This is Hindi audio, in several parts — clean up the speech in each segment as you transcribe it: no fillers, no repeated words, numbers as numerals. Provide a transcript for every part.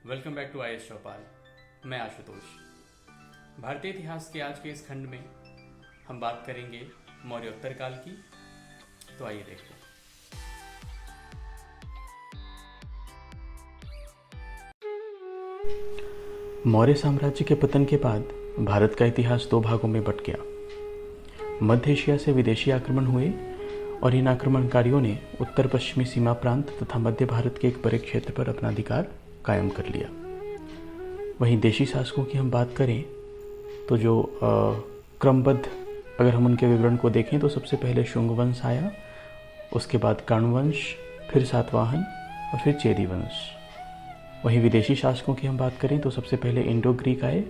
Welcome back to I S Chaupal. मैं आशुतोष। भारतीय इतिहास के आज के इस खंड में हम बात करेंगे मौर्योत्तर काल की। तो आइए देखते हैं। मौर्य साम्राज्य के पतन के बाद भारत का इतिहास दो भागों में बंट गया। मध्य एशिया से विदेशी आक्रमण हुए और इन आक्रमणकारियों ने उत्तर पश्चिमी सीमा प्रांत तथा मध्य भारत के एक बड़े क्षेत्र पर अपना अधिकार कायम कर लिया। वहीं देशी शासकों की हम बात करें तो जो क्रमबद्ध अगर हम उनके विवरण को देखें तो सबसे पहले शुंग वंश आया, उसके बाद कर्ण वंश, फिर सातवाहन और फिर चेदी वंश। वहीं विदेशी शासकों की हम बात करें तो सबसे पहले इंडो ग्रीक आए,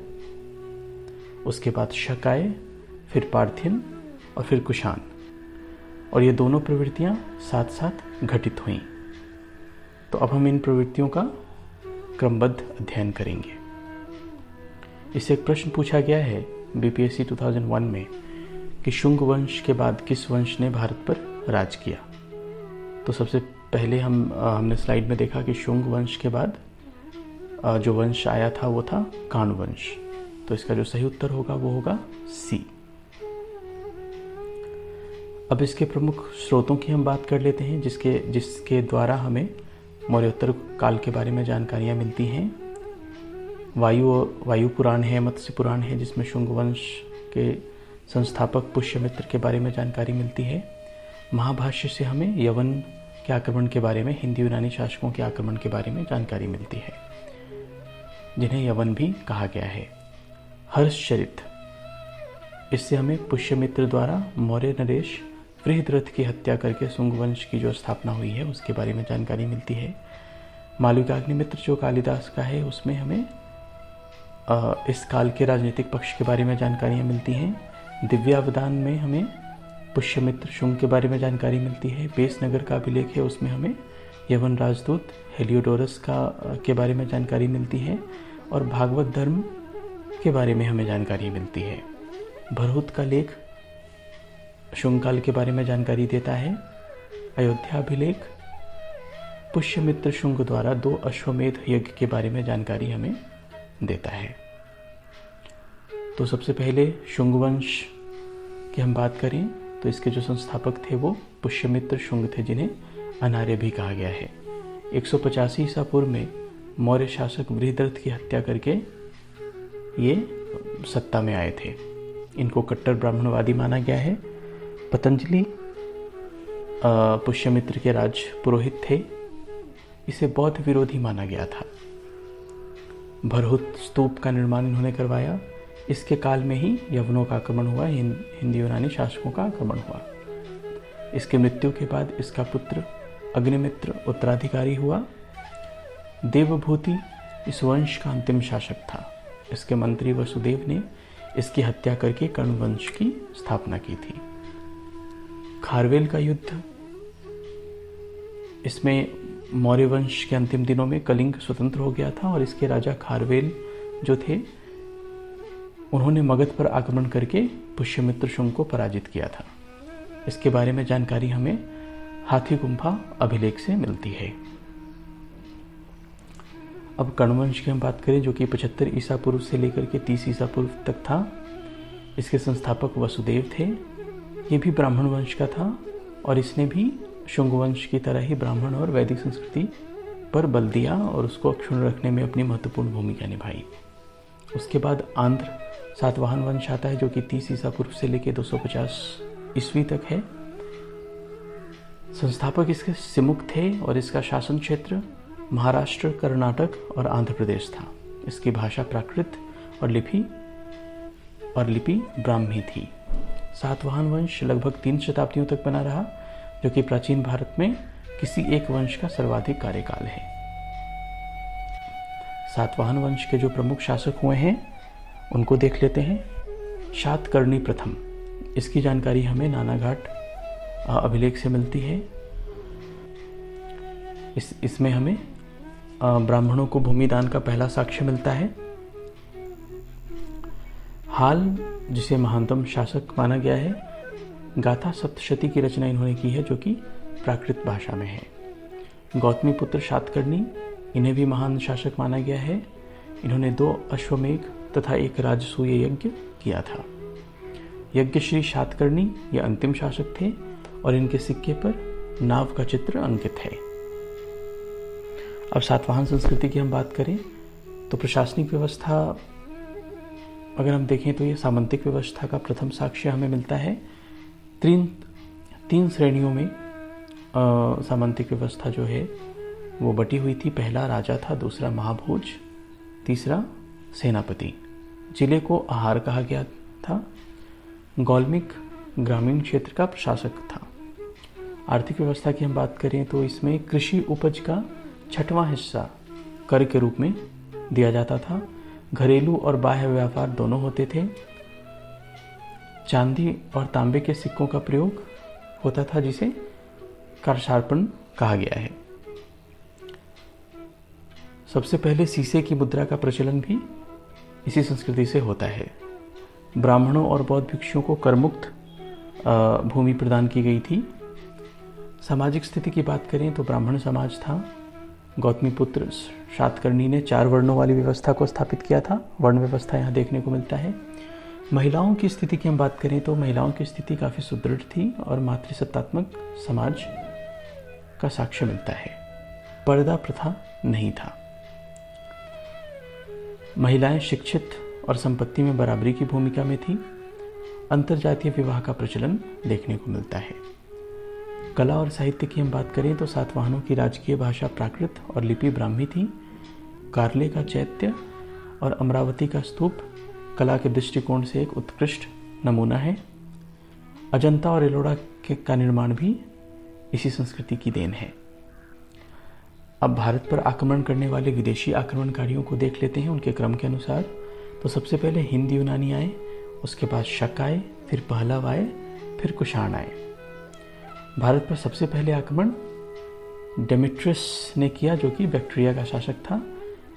उसके बाद शक आए, फिर पार्थियन और फिर कुषाण। और ये दोनों प्रवृत्तियां साथ साथ घटित हुईं। तो अब हम इन प्रवृत्तियों का क्रमबद्ध अध्ययन करेंगे। इससे एक प्रश्न पूछा गया है बीपीएससी 2001 में कि शुंग वंश के बाद किस वंश ने भारत पर राज किया। तो सबसे पहले हमने स्लाइड में देखा कि शुंग वंश के बाद जो वंश आया था वो था कर्ण वंश। तो इसका जो सही उत्तर होगा वो होगा सी। अब इसके प्रमुख स्रोतों की हम बात कर लेते हैं जिसके द्वारा हमें मौर्योत्तर काल के बारे में जानकारियाँ मिलती हैं। वायु पुराण है, मत्स्य पुराण है, जिसमें शुंग वंश के संस्थापक पुष्यमित्र के बारे में जानकारी मिलती है। महाभाष्य से हमें यवन के आक्रमण के बारे में, हिंदी यूनानी शासकों के आक्रमण के बारे में जानकारी मिलती है, जिन्हें यवन भी कहा गया है। हर्षचरित, इससे हमें पुष्यमित्र द्वारा मौर्य नरेश बृहद्रथ की हत्या करके शुंग वंश की जो स्थापना हुई है उसके बारे में जानकारी मिलती है। मालविकाग्निमित्र जो कालिदास का है उसमें हमें इस काल के राजनीतिक पक्ष के बारे में जानकारियाँ मिलती हैं। दिव्यावदान में हमें पुष्यमित्र शुंग के बारे में जानकारी मिलती है। बेसनगर का अभिलेख है, उसमें हमें यवन राजदूत हेलियोडोरस के बारे में जानकारी मिलती है। और भागवत धर्म के बारे में हमें जानकारी मिलती है। भरहुत का लेख शुंग काल के बारे में जानकारी देता है। अयोध्या अभिलेख पुष्यमित्र शुंग द्वारा 2 अश्वमेध यज्ञ के बारे में जानकारी हमें देता है। तो सबसे पहले शुंग वंश की हम बात करें तो इसके जो संस्थापक थे वो पुष्यमित्र शुंग थे, जिन्हें अनार्य भी कहा गया है। 185 ईसा पूर्व में मौर्य शासक बृहद्रथ की हत्या करके ये सत्ता में आए थे। इनको कट्टर ब्राह्मणवादी माना गया है। पतंजलि पुष्यमित्र के राज पुरोहित थे। इसे बौद्ध विरोधी माना गया था। भरहुत स्तूप का निर्माण इन्होंने करवाया। इसके काल में ही यवनों का आक्रमण हुआ, हिंदी यूनानी शासकों का आक्रमण हुआ। इसके मृत्यु के बाद इसका पुत्र अग्निमित्र उत्तराधिकारी हुआ। देवभूति इस वंश का अंतिम शासक था। इसके मंत्री वसुदेव ने इसकी हत्या करके कर्ण वंश की स्थापना की थी। खारवेल का युद्ध, इसमें मौर्य वंश के अंतिम दिनों में कलिंग स्वतंत्र हो गया था और इसके राजा खारवेल जो थे उन्होंने मगध पर आक्रमण करके पुष्यमित्र शुंग को पराजित किया था। इसके बारे में जानकारी हमें हाथी गुम्फा अभिलेख से मिलती है। अब कर्ण वंश की हम बात करें जो कि 75 ईसा पूर्व से लेकर के 30 ईसा पूर्व तक था। इसके संस्थापक वसुदेव थे। ये भी ब्राह्मण वंश का था और इसने भी शुंग वंश की तरह ही ब्राह्मण और वैदिक संस्कृति पर बल दिया और उसको अक्षुण्ण रखने में अपनी महत्वपूर्ण भूमिका निभाई। उसके बाद आंध्र सातवाहन वंश आता है जो कि 30 ईसा पूर्व से लेकर 250 ईस्वी तक है। संस्थापक इसके सिमुक थे और इसका शासन क्षेत्र महाराष्ट्र, कर्नाटक और आंध्र प्रदेश था। इसकी भाषा प्राकृत और लिपि ब्राह्मी थी। सातवाहन वंश लगभग 3 शताब्दियों तक बना रहा, जो कि प्राचीन भारत में किसी एक वंश का सर्वाधिक कार्यकाल है। सातवाहन वंश के जो प्रमुख शासक हुए हैं उनको देख लेते हैं। शातकर्णी प्रथम, इसकी जानकारी हमें नानाघाट अभिलेख से मिलती है। इसमें हमें ब्राह्मणों को भूमिदान का पहला साक्ष्य मिलता है। हाल, जिसे महानतम शासक माना गया है, गाथा सप्तशती की रचना इन्होंने की है जो कि प्राकृत भाषा में है। गौतमी पुत्र शातकर्णी इन्हें भी महान शासक माना गया है। इन्होंने 2 अश्वमेघ तथा 1 राजसूय यज्ञ किया था। यज्ञश्री सातकर्णी ये अंतिम शासक थे और इनके सिक्के पर नाव का चित्र अंकित है। अब सातवाहन संस्कृति की हम बात करें तो प्रशासनिक व्यवस्था अगर हम देखें तो ये सामंतिक व्यवस्था का प्रथम साक्ष्य हमें मिलता है। 3 श्रेणियों में सामंतिक व्यवस्था जो है वो बटी हुई थी। पहला राजा था, दूसरा महाभोज, तीसरा सेनापति। जिले को आहार कहा गया था। गौलमिक ग्रामीण क्षेत्र का प्रशासक था। आर्थिक व्यवस्था की हम बात करें तो इसमें कृषि उपज का 6वां हिस्सा कर के रूप में दिया जाता था। घरेलू और बाह्य व्यापार दोनों होते थे। चांदी और तांबे के सिक्कों का प्रयोग होता था जिसे करशार्पण कहा गया है। सबसे पहले सीसे की मुद्रा का प्रचलन भी इसी संस्कृति से होता है। ब्राह्मणों और बौद्ध भिक्षुओं को करमुक्त भूमि प्रदान की गई थी। सामाजिक स्थिति की बात करें तो ब्राह्मण समाज था। गौतमीपुत्र सातकर्णी ने 4 वर्णों वाली व्यवस्था को स्थापित किया था। वर्ण व्यवस्था यहाँ देखने को मिलता है। महिलाओं की स्थिति की हम बात करें तो महिलाओं की स्थिति काफ़ी सुदृढ़ थी और मातृसत्तात्मक समाज का साक्ष्य मिलता है। पर्दा प्रथा नहीं था। महिलाएं शिक्षित और संपत्ति में बराबरी की भूमिका में थी। अंतरजातीय विवाह का प्रचलन देखने को मिलता है। कला और साहित्य की हम बात करें तो सातवाहनों की राजकीय भाषा प्राकृत और लिपि ब्राह्मी थी। कार्ले का चैत्य और अमरावती का स्तूप कला के दृष्टिकोण से एक उत्कृष्ट नमूना है। अजंता और एलोरा का निर्माण भी इसी संस्कृति की देन है। अब भारत पर आक्रमण करने वाले विदेशी आक्रमणकारियों को देख लेते हैं उनके क्रम के अनुसार। तो सबसे पहले हिंद यूनानी आए, उसके बाद शक आए, फिर पहलव आए, फिर कुषाण आए। भारत पर सबसे पहले आक्रमण डेमेट्रियस ने किया जो कि बैक्ट्रिया का शासक था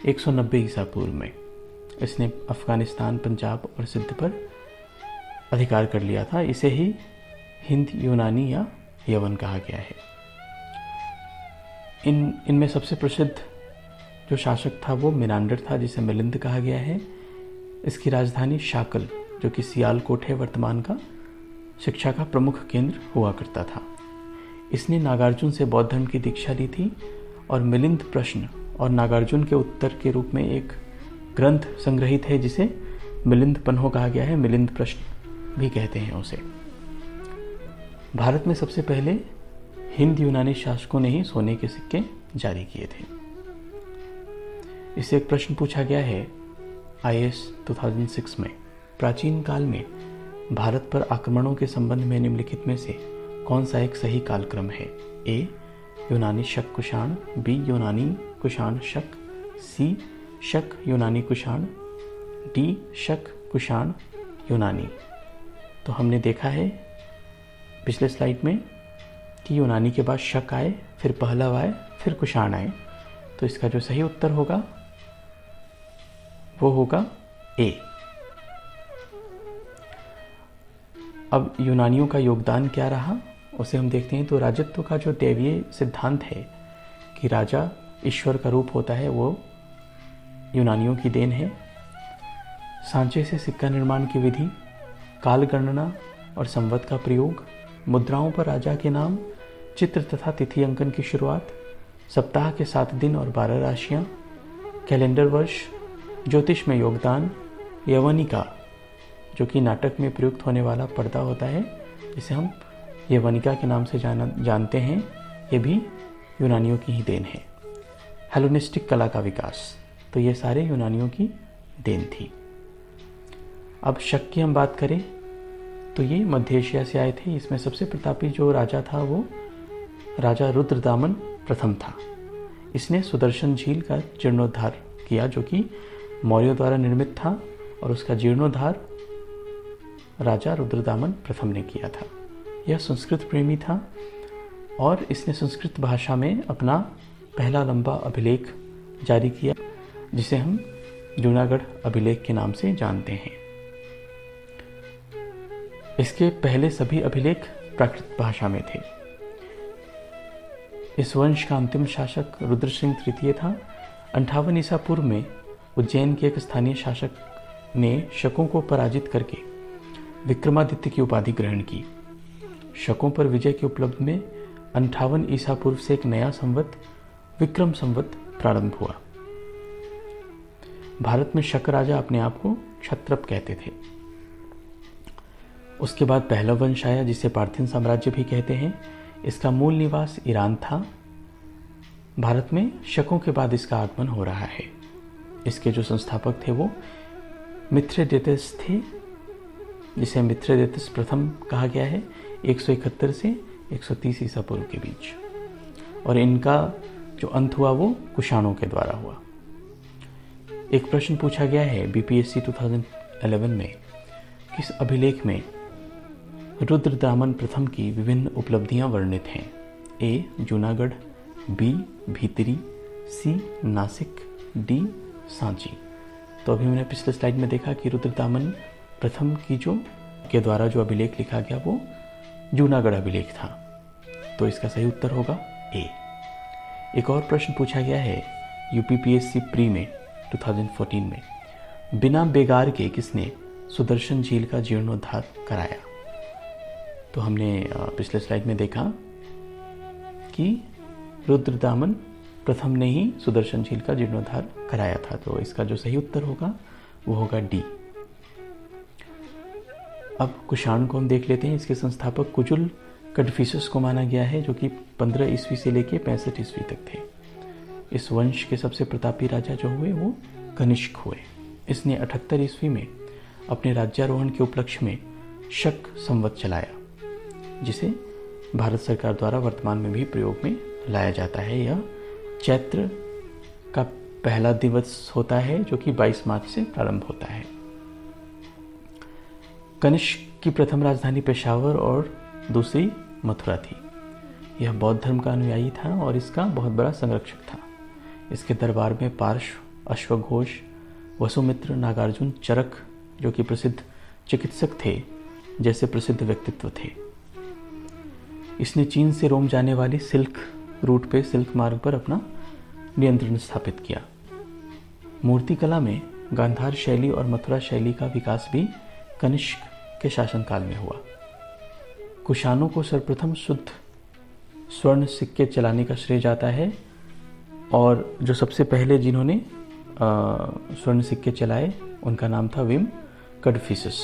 190 ईसा पूर्व में। इसने अफगानिस्तान, पंजाब और सिंध पर अधिकार कर लिया था। इसे ही हिंद यूनानी या यवन कहा गया है। इनमें सबसे प्रसिद्ध जो शासक था वो मिनांडर था जिसे मिलिंद कहा गया है। इसकी राजधानी शाकल जो कि सियालकोट है वर्तमान का, शिक्षा का प्रमुख केंद्र हुआ करता था। इसने नागार्जुन से बौद्ध धर्म की दीक्षा ली थी और मिलिंद प्रश्न और नागार्जुन के उत्तर के रूप में एक ग्रंथ संग्रहित है जिसे मिलिंद पन्हो कहा गया है। मिलिंद प्रश्न भी कहते हैं उसे। भारत में सबसे पहले हिंद यूनानी शासकों ने ही सोने के सिक्के जारी किए थे। इससे एक प्रश्न पूछा गया है IAS 2006 में, प्राचीन काल में भारत पर आक्रमणों के संबंध में निम्नलिखित में से कौन सा एक सही कालक्रम है? A यूनानी शक कुषाण, B यूनानी कुषाण शक, C शक यूनानी कुषाण, D शक कुषाण यूनानी। तो हमने देखा है पिछले स्लाइड में कि यूनानी के बाद शक आए, फिर पहलव आए, फिर कुषाण आए। तो इसका जो सही उत्तर होगा वो होगा A। अब यूनानियों का योगदान क्या रहा उसे हम देखते हैं। तो राजत्व का जो दैवीय सिद्धांत है कि राजा ईश्वर का रूप होता है वो यूनानियों की देन है। सांचे से सिक्का निर्माण की विधि, काल गणना और संवत का प्रयोग, मुद्राओं पर राजा के नाम, चित्र तथा तिथि अंकन की शुरुआत, सप्ताह के 7 दिन और 12 राशियाँ, कैलेंडर वर्ष, ज्योतिष में योगदान, यवनिका जो कि नाटक में प्रयुक्त होने वाला पर्दा होता है जिसे हम यवनिका के नाम से जानते हैं, ये भी यूनानियों की ही देन है। हेलेनिस्टिक कला का विकास, तो ये सारे यूनानियों की देन थी। अब शक की हम बात करें तो ये मध्य एशिया से आए थे। इसमें सबसे प्रतापी जो राजा था वो राजा रुद्रदामन प्रथम था। इसने सुदर्शन झील का जीर्णोद्धार किया जो कि मौर्यों द्वारा निर्मित था और उसका जीर्णोद्धार राजा रुद्रदामन प्रथम ने किया था। यह संस्कृत प्रेमी था और इसने संस्कृत भाषा में अपना पहला लंबा अभिलेख जारी किया जिसे हम जूनागढ़ अभिलेख के नाम से जानते हैं। इसके पहले सभी अभिलेख प्राकृत भाषा में थे। इस वंश का अंतिम शासक रुद्र सिंह तृतीय था 58 ईसा पूर्व में उज्जैन के एक स्थानीय शासक ने शकों को पराजित करके विक्रमादित्य की उपाधि ग्रहण की। शकों पर विजय के उपलब्ध में 58 ईसा पूर्व से एक नया संवत विक्रम संवत प्रारंभ हुआ। भारत में शक राजा अपने आप को क्षत्रप कहते थे। उसके बाद पहला वंश आया जिसे पार्थियन साम्राज्य भी कहते हैं। इसका मूल निवास ईरान था। भारत में शकों के बाद इसका आगमन हो रहा है। इसके जो संस्थापक थे वो मिथ्रेडेटस थे, जिसे मिथ्रेडेटस प्रथम कहा गया है 171 से 130 ईसा पूर्व के बीच, और इनका जो अंत हुआ वो कुषाणों के द्वारा हुआ। एक प्रश्न पूछा गया है बीपीएससी 2011 में, किस अभिलेख में रुद्रदामन प्रथम की विभिन्न उपलब्धियां वर्णित हैं? ए जूनागढ़, बी भीतरी, सी नासिक, डी सांची। तो अभी मैंने पिछले स्लाइड में देखा कि रुद्रदामन प्रथम की के द्वारा जो अभिलेख लिखा गया वो जूनागढ़ अभिलेख था, तो इसका सही उत्तर होगा ए। एक और प्रश्न पूछा गया है यूपीपीएससी प्री में 2014 में, बिना बेगार के किसने सुदर्शन झील का जीर्णोद्धार कराया? तो हमने पिछले स्लाइड में देखा कि रुद्रदामन प्रथम ने ही सुदर्शन झील का जीर्णोद्धार कराया था, तो इसका जो सही उत्तर होगा वो होगा डी। अब कुषाण को हम देख लेते हैं। इसके संस्थापक कुजुल कड़फिसस को माना गया है, जो कि 15 ईस्वी से लेकर 65 ईस्वी तक थे। इस वंश के सबसे प्रतापी राजा जो हुए वो कनिष्क हुए। इसने 78 ईस्वी में अपने राज्यारोहण के उपलक्ष्य में शक संवत चलाया, जिसे भारत सरकार द्वारा वर्तमान में भी प्रयोग में लाया जाता है। यह चैत्र का पहला दिवस होता है, जो कि 22 मार्च से प्रारंभ होता है। कनिष्क की प्रथम राजधानी पेशावर और दूसरी मथुरा थी। यह बौद्ध धर्म का अनुयायी था और इसका बहुत बड़ा संरक्षक था। इसके दरबार में पार्श्व, अश्वघोष, वसुमित्र, नागार्जुन, चरक, जो कि प्रसिद्ध चिकित्सक थे, जैसे प्रसिद्ध व्यक्तित्व थे। इसने चीन से रोम जाने वाली सिल्क रूट पे, सिल्क मार्ग पर अपना नियंत्रण स्थापित किया। मूर्तिकला में गांधार शैली और मथुरा शैली का विकास भी कनिष्क के शासनकाल में हुआ। कुषाणों को सर्वप्रथम शुद्ध स्वर्ण सिक्के चलाने का श्रेय जाता है, और जो सबसे पहले जिन्होंने स्वर्ण सिक्के चलाए उनका नाम था विम कड़फिसस।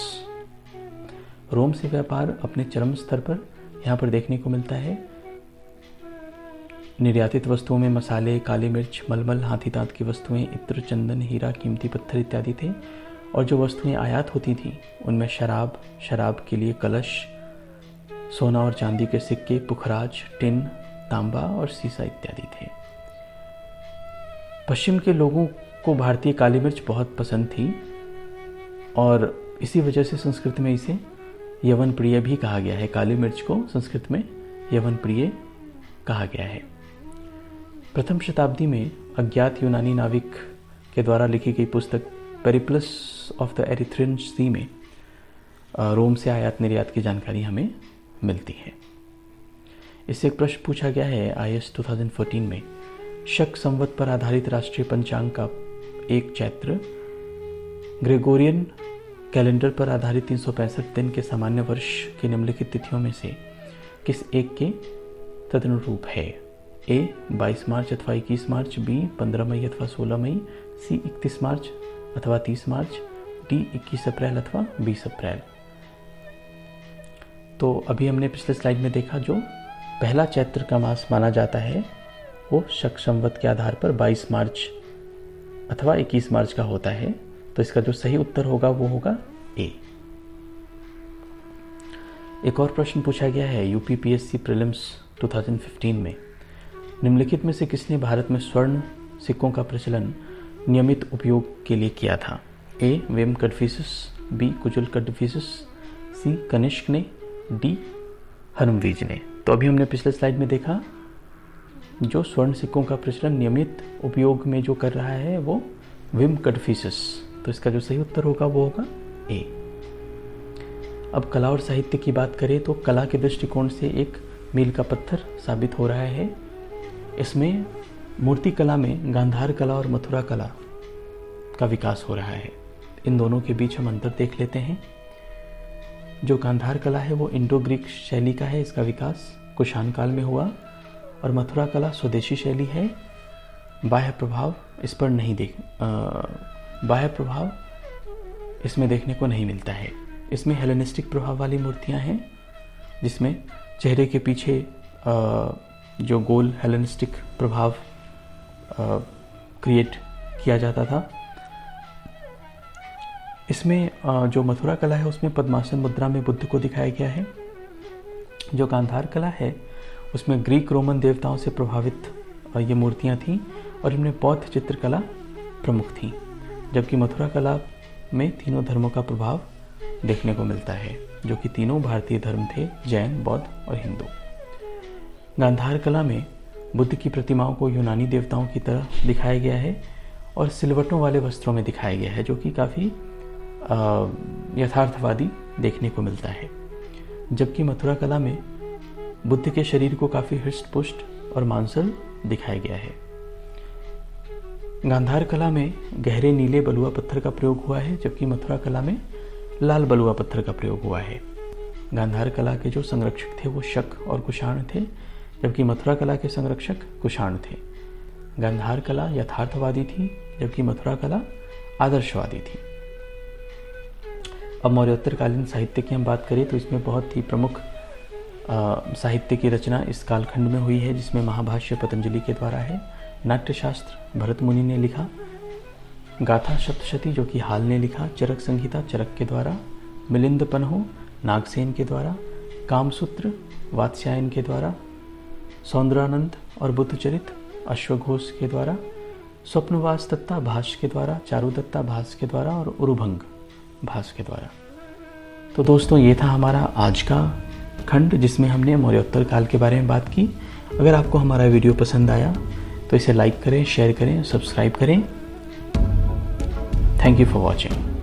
रोम से व्यापार अपने चरम स्तर पर यहाँ पर देखने को मिलता है। निर्यातित वस्तुओं में मसाले, काली मिर्च, मलमल, हाथी दांत की वस्तुएं, इत्र, चंदन, हीरा, कीमती पत्थर इत्यादि थे। और जो वस्तुएं आयात होती थीं उनमें शराब, शराब के लिए कलश, सोना और चांदी के सिक्के, पुखराज, टिन, तांबा और सीसा इत्यादि थे। पश्चिम के लोगों को भारतीय काली मिर्च बहुत पसंद थी और इसी वजह से संस्कृत में इसे यवन प्रिय भी कहा गया है। काली मिर्च को संस्कृत में यवन प्रिय कहा गया है। प्रथम शताब्दी में अज्ञात यूनानी नाविक के द्वारा लिखी गई पुस्तक पेरिप्लस ऑफ द एरिथ्रियन सी में रोम से आयात निर्यात की जानकारी हमें मिलती है। इससे एक प्रश्न पूछा गया है आईएएस 2014 में, शक संवत पर आधारित राष्ट्रीय पंचांग का एक चैत्र ग्रेगोरियन कैलेंडर पर आधारित 365 दिन के सामान्य वर्ष की निम्नलिखित तिथियों में से किस एक के तदनुरूप है? ए 22 मार्च अथवा 21 मार्च, बी 15 मई अथवा 16 मई, सी 31 मार्च अथवा 30 मार्च, डी 21 अप्रैल अथवा 20 अप्रैल। तो अभी हमने पिछले स्लाइड में देखा जो पहला चैत्र का मास माना जाता है वो शक संवत के आधार पर 22 मार्च अथवा 21 मार्च का होता है। तो इसका जो सही उत्तर होगा वो होगा ए। एक और प्रश्न पूछा गया है यूपीपीएससी प्रीलिम्स 2015 में, निम्नलिखित में से किसने भारत में स्वर्ण सिक्कों का प्रचलन नियमित उपयोग के लिए किया था? ए विम कड़फिसस, बी कुजुल कड़फिसस, सी कनिष्क ने, डी हरमवीज ने। तो अभी हमने पिछले स्लाइड में देखा जो स्वर्ण सिक्कों का प्रचलन नियमित उपयोग में जो कर रहा है वो विम कड़फिसस। तो इसका जो सही उत्तर होगा वो होगा ए। अब कला और साहित्य की बात करें तो कला के दृष्टिकोण से एक मील का पत्थर साबित हो रहा है। इसमें मूर्ति कला में गांधार कला और मथुरा कला का विकास हो रहा है। इन दोनों के बीच हम अंतर देख लेते हैं। जो गांधार कला है वो इंडो ग्रीक शैली का है, इसका विकास कुषाण काल में हुआ। और मथुरा कला स्वदेशी शैली है, बाह्य प्रभाव इसमें देखने को नहीं मिलता है। इसमें हेलेनिस्टिक प्रभाव वाली मूर्तियां हैं, जिसमें चेहरे के पीछे जो गोल हेलेनिस्टिक प्रभाव क्रिएट किया जाता था। इसमें जो मथुरा कला है उसमें पद्मासन मुद्रा में बुद्ध को दिखाया गया है। जो गांधार कला है उसमें ग्रीक रोमन देवताओं से प्रभावित ये मूर्तियां थीं और इनमें बौद्ध चित्रकला प्रमुख थी, जबकि मथुरा कला में तीनों धर्मों का प्रभाव देखने को मिलता है, जो कि तीनों भारतीय धर्म थे, जैन, बौद्ध और हिंदू। गांधार कला में बुद्ध की प्रतिमाओं को यूनानी देवताओं की तरह दिखाया गया है और सिलवटों वाले वस्त्रों में दिखाया गया है, जो कि काफ़ी यथार्थवादी देखने को मिलता है। जबकि मथुरा कला में बुद्ध के शरीर को काफ़ी हृष्ट पुष्ट और मांसल दिखाया गया है। गांधार कला में गहरे नीले बलुआ पत्थर का प्रयोग हुआ है, जबकि मथुरा कला में लाल बलुआ पत्थर का प्रयोग हुआ है। गांधार कला के जो संरक्षक थे वो शक और कुषाण थे, जबकि मथुरा कला के संरक्षक कुषाण थे। गांधार कला यथार्थवादी थी, जबकि मथुरा कला आदर्शवादी थी। अब मौर्योत्तरकालीन साहित्य की हम बात करें तो इसमें बहुत ही प्रमुख साहित्य की रचना इस कालखंड में हुई है, जिसमें महाभाष्य पतंजलि के द्वारा है, नाट्यशास्त्र भरत मुनि ने लिखा, गाथा सप्तशती जो कि हाल ने लिखा, चरक संहिता चरक के द्वारा, मिलिंद पन्हो नागसेन के द्वारा, कामसूत्र वात्स्यायन के द्वारा, सौंदरानंद और बुद्धचरित अश्वघोष के द्वारा, स्वप्नवास दत्ता भाष्य के द्वारा, चारुदत्ता भाष्य के द्वारा और उरुभंग भाष्य के द्वारा। तो दोस्तों ये था हमारा आज का खंड, जिसमें हमने मौर्योत्तर काल के बारे में बात की। अगर आपको हमारा वीडियो पसंद आया तो इसे लाइक करें, शेयर करें, सब्सक्राइब करें। Thank you for watching.